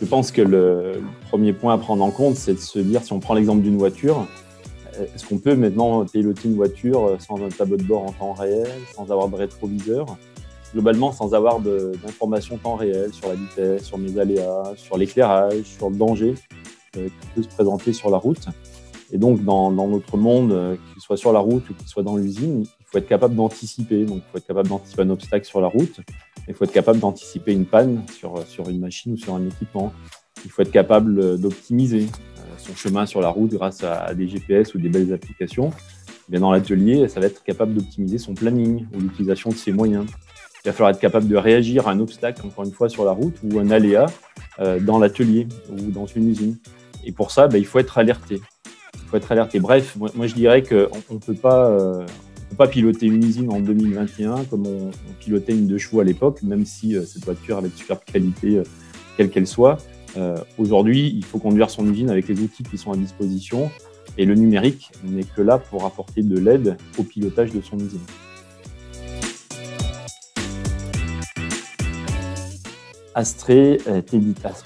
pense que le premier point à prendre en compte, c'est de se dire, si on prend l'exemple d'une voiture, est-ce qu'on peut maintenant piloter une voiture sans un tableau de bord en temps réel, sans avoir de rétroviseur, globalement sans avoir d'informations en temps réel sur la vitesse, sur mes aléas, sur l'éclairage, sur le danger qui peut se présenter sur la route. Et donc, dans notre monde, qu'il soit sur la route ou qu'il soit dans l'usine, il faut être capable d'anticiper. Donc, il faut être capable d'anticiper un obstacle sur la route. Il faut être capable d'anticiper une panne sur une machine ou sur un équipement. Il faut être capable d'optimiser son chemin sur la route grâce à des GPS ou des belles applications. Bien, dans l'atelier, ça va être capable d'optimiser son planning ou l'utilisation de ses moyens. Il va falloir être capable de réagir à un obstacle, encore une fois, sur la route ou un aléa dans l'atelier ou dans une usine. Et pour ça, il faut être alerté. Bref, moi je dirais qu'on ne peut pas piloter une usine en 2021 comme on pilotait une 2 chevaux à l'époque, même si cette voiture avait de superbe qualité, quelle qu'elle soit. Aujourd'hui, il faut conduire son usine avec les outils qui sont à disposition et le numérique n'est que là pour apporter de l'aide au pilotage de son usine. Astray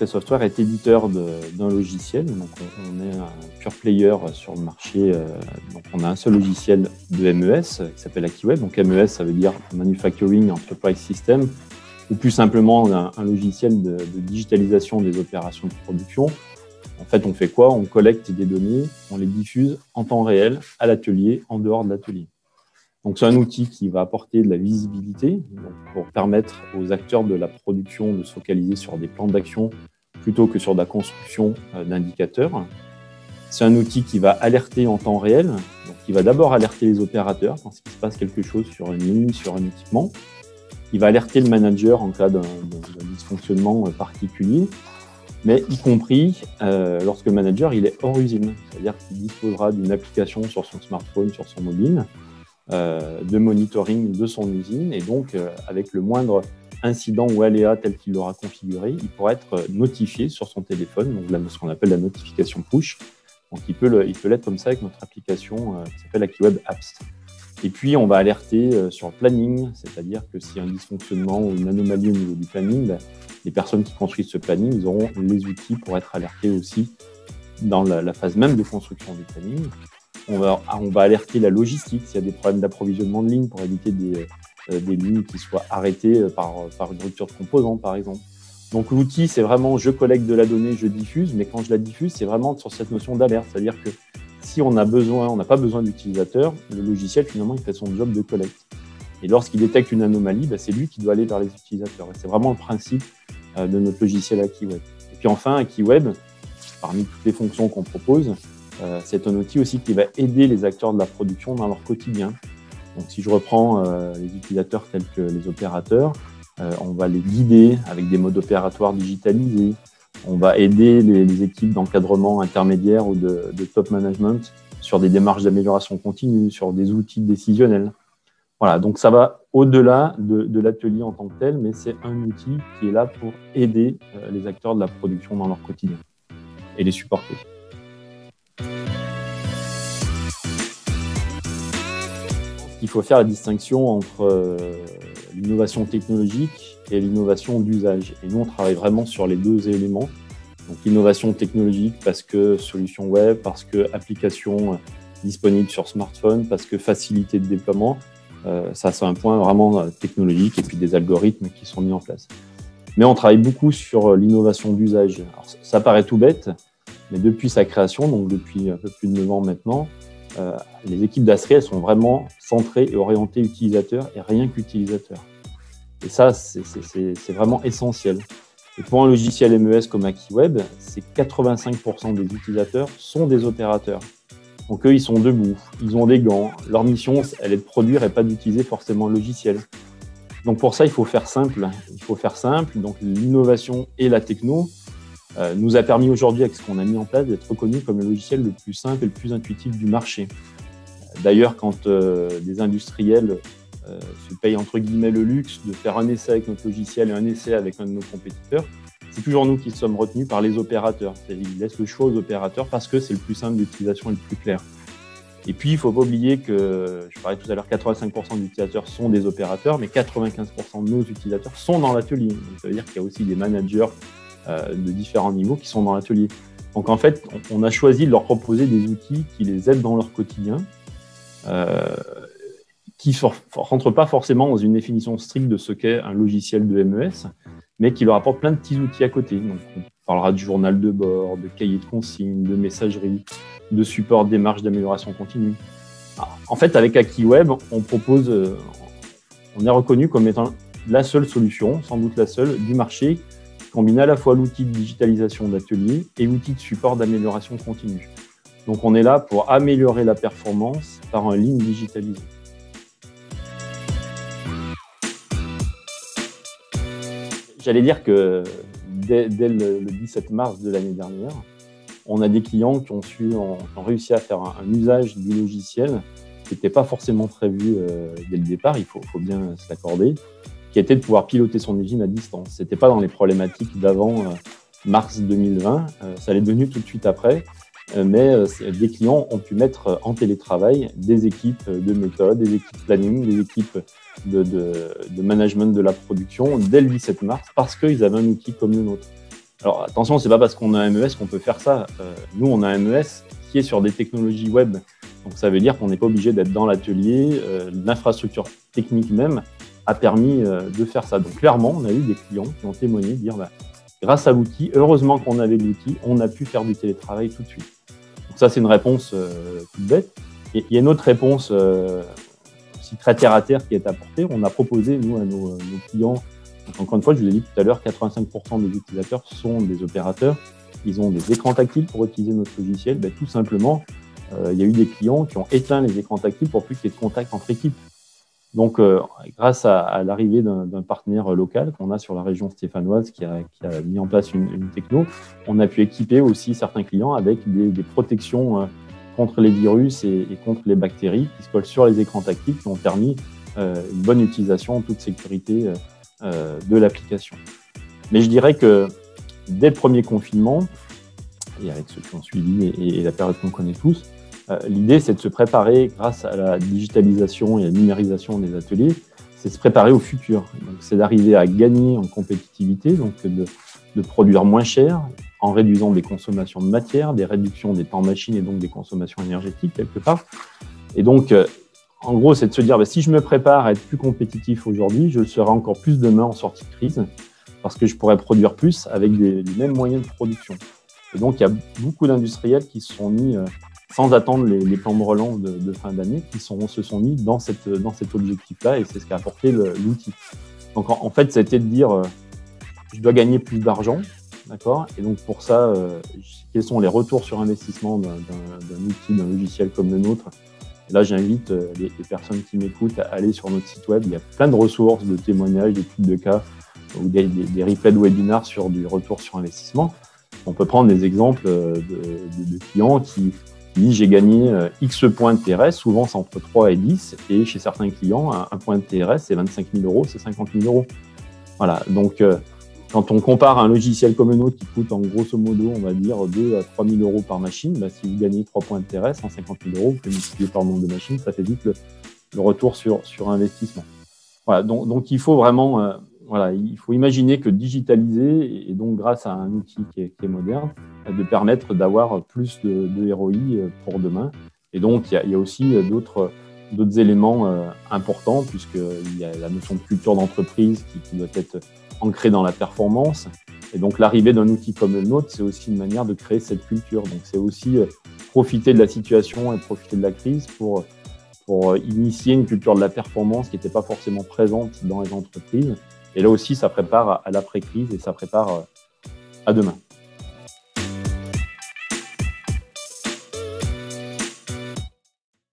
Software est éditeur d'un logiciel. Donc on est un pure player sur le marché. Donc on a un seul logiciel de MES qui s'appelle Akiweb. Donc MES, ça veut dire Manufacturing Enterprise System, ou plus simplement un logiciel de digitalisation des opérations de production. En fait, on fait quoi? On collecte des données, on les diffuse en temps réel à l'atelier, en dehors de l'atelier. Donc, c'est un outil qui va apporter de la visibilité pour permettre aux acteurs de la production de se focaliser sur des plans d'action plutôt que sur la construction d'indicateurs. C'est un outil qui va alerter en temps réel, donc qui va d'abord alerter les opérateurs quand il se passe quelque chose sur une ligne, sur un équipement. Il va alerter le manager en cas d'un dysfonctionnement particulier, mais y compris lorsque le manager il est hors usine, c'est-à-dire qu'il disposera d'une application sur son smartphone, sur son mobile, de monitoring de son usine, et donc avec le moindre incident ou aléa tel qu'il l'aura configuré, il pourra être notifié sur son téléphone, donc ce qu'on appelle la notification push. Donc il peut l'être comme ça avec notre application qui s'appelle Akiweb Apps. Et puis on va alerter sur le planning, c'est-à-dire que s'il y a un dysfonctionnement ou une anomalie au niveau du planning, les personnes qui construisent ce planning, ils auront les outils pour être alertés aussi dans la phase même de construction du planning. On va alerter la logistique s'il y a des problèmes d'approvisionnement de lignes pour éviter des lignes qui soient arrêtées par une rupture de composants, par exemple. Donc l'outil, c'est vraiment je collecte de la donnée, je diffuse, mais quand je la diffuse, c'est vraiment sur cette notion d'alerte. C'est-à-dire que si on n'a pas besoin d'utilisateur, le logiciel, finalement, il fait son job de collecte. Et lorsqu'il détecte une anomalie, c'est lui qui doit aller vers les utilisateurs. Et c'est vraiment le principe de notre logiciel Akiweb. Et puis enfin, Akiweb, parmi toutes les fonctions qu'on propose, c'est un outil aussi qui va aider les acteurs de la production dans leur quotidien. Donc, si je reprends les utilisateurs tels que les opérateurs, on va les guider avec des modes opératoires digitalisés. On va aider les équipes d'encadrement intermédiaire ou de top management sur des démarches d'amélioration continue, sur des outils décisionnels. Voilà, donc ça va au-delà de l'atelier en tant que tel, mais c'est un outil qui est là pour aider les acteurs de la production dans leur quotidien et les supporter. Il faut faire la distinction entre l'innovation technologique et l'innovation d'usage. Et nous, on travaille vraiment sur les deux éléments. Donc, l'innovation technologique parce que solution web, parce que application disponible sur smartphone, parce que facilité de déploiement. Ça, c'est un point vraiment technologique et puis des algorithmes qui sont mis en place. Mais on travaille beaucoup sur l'innovation d'usage. Alors, ça paraît tout bête, mais depuis sa création, donc depuis un peu plus de 9 ans maintenant, les équipes d'Astray sont vraiment centrées et orientées utilisateurs et rien qu'utilisateurs. Et ça, c'est vraiment essentiel. Et pour un logiciel MES comme Akiweb, c'est 85% des utilisateurs sont des opérateurs. Donc eux, ils sont debout, ils ont des gants. Leur mission, elle est de produire et pas d'utiliser forcément le logiciel. Donc pour ça, il faut faire simple. Donc l'innovation et la techno nous a permis aujourd'hui, avec ce qu'on a mis en place, d'être reconnu comme le logiciel le plus simple et le plus intuitif du marché. D'ailleurs, quand des industriels se payent entre guillemets le luxe de faire un essai avec notre logiciel et un essai avec un de nos compétiteurs, c'est toujours nous qui sommes retenus par les opérateurs. Ils laissent le choix aux opérateurs parce que c'est le plus simple d'utilisation et le plus clair. Et puis, il ne faut pas oublier que, je parlais tout à l'heure, 85% des utilisateurs sont des opérateurs, mais 95% de nos utilisateurs sont dans l'atelier. Donc, ça veut dire qu'il y a aussi des managers de différents niveaux qui sont dans l'atelier. Donc en fait, on a choisi de leur proposer des outils qui les aident dans leur quotidien, qui ne rentrent pas forcément dans une définition stricte de ce qu'est un logiciel de MES, mais qui leur apportent plein de petits outils à côté. Donc on parlera du journal de bord, de cahier de consignes, de messagerie, de support de démarche d'amélioration continue. Alors, en fait, avec AkiWeb, on est reconnu comme étant la seule solution, sans doute la seule, du marché, qui combine à la fois l'outil de digitalisation d'atelier et l'outil de support d'amélioration continue. Donc on est là pour améliorer la performance par un ligne digitalisé. J'allais dire que dès le 17 mars de l'année dernière, on a des clients qui ont réussi à faire un usage du logiciel qui n'était pas forcément prévu dès le départ, il faut bien se l'accorder, qui était de pouvoir piloter son usine à distance. Ce n'était pas dans les problématiques d'avant mars 2020, ça l'est devenu tout de suite après, mais des clients ont pu mettre en télétravail des équipes de méthode, des équipes planning, des équipes de management de la production dès le 17 mars parce qu'ils avaient un outil comme le nôtre. Alors attention, c'est pas parce qu'on a un MES qu'on peut faire ça. Nous, on a un MES qui est sur des technologies web. Donc ça veut dire qu'on n'est pas obligé d'être dans l'atelier. L'infrastructure technique même a permis de faire ça. Donc clairement, on a eu des clients qui ont témoigné de dire grâce à l'outil, heureusement qu'on avait l'outil, on a pu faire du télétravail tout de suite. Donc ça, c'est une réponse toute bête. Et il y a une autre réponse aussi très terre-à-terre qui est apportée. On a proposé, nous, à nos clients, donc, encore une fois, je vous ai dit tout à l'heure, 85% des utilisateurs sont des opérateurs. Ils ont des écrans tactiles pour utiliser notre logiciel. Ben, tout simplement, il y a eu des clients qui ont éteint les écrans tactiles pour plus qu'il y ait de contact entre équipes. Donc, grâce à l'arrivée d'un partenaire local qu'on a sur la région stéphanoise qui a mis en place une techno, on a pu équiper aussi certains clients avec des protections contre les virus et contre les bactéries qui se collent sur les écrans tactiles qui ont permis une bonne utilisation en toute sécurité de l'application. Mais je dirais que dès le premier confinement, et avec ceux qui ont suivi et la période qu'on connaît tous, l'idée c'est de se préparer grâce à la digitalisation et à la numérisation des ateliers, c'est de se préparer au futur. Donc, c'est d'arriver à gagner en compétitivité, donc de produire moins cher en réduisant des consommations de matière, des réductions des temps machines et donc des consommations énergétiques quelque part. Et donc, en gros, c'est de se dire, si je me prépare à être plus compétitif aujourd'hui, je le serai encore plus demain en sortie de crise parce que je pourrai produire plus avec les mêmes moyens de production. Et donc, il y a beaucoup d'industriels qui se sont mis, sans attendre les plans de relance de fin d'année, qui se sont mis dans cet objectif-là et c'est ce qu'a apporté l'outil. Donc, en fait, c'était de dire, je dois gagner plus d'argent, d'accord ? Et donc, pour ça, quels sont les retours sur investissement d'un outil, d'un logiciel comme le nôtre ? Et là, j'invite les personnes qui m'écoutent à aller sur notre site web. Il y a plein de ressources, de témoignages, d'études de cas ou des replays de webinars sur du retour sur investissement. On peut prendre des exemples de clients qui disent j'ai gagné X points de TRS, souvent c'est entre 3 et 10, et chez certains clients, un point de TRS, c'est 25 000 euros, c'est 50 000 euros. Voilà, donc quand on compare un logiciel comme le nôtre qui coûte en grosso modo, on va dire 2 à 3 000 euros par machine, si vous gagnez 3 points de TRS, 150 000 euros, vous pouvez multiplier par le nombre de machines, ça fait vite le retour sur investissement. Voilà, donc il faut vraiment, il faut imaginer que digitaliser, et donc grâce à un outil qui est moderne, de permettre d'avoir plus de ROI pour demain. Et donc il y a aussi d'autres éléments importants, puisqu'il y a la notion de culture d'entreprise qui doit être ancrée dans la performance. Et donc, l'arrivée d'un outil comme le nôtre, c'est aussi une manière de créer cette culture. Donc, c'est aussi profiter de la situation et profiter de la crise pour initier une culture de la performance qui n'était pas forcément présente dans les entreprises. Et là aussi, ça prépare à l'après-crise et ça prépare à demain.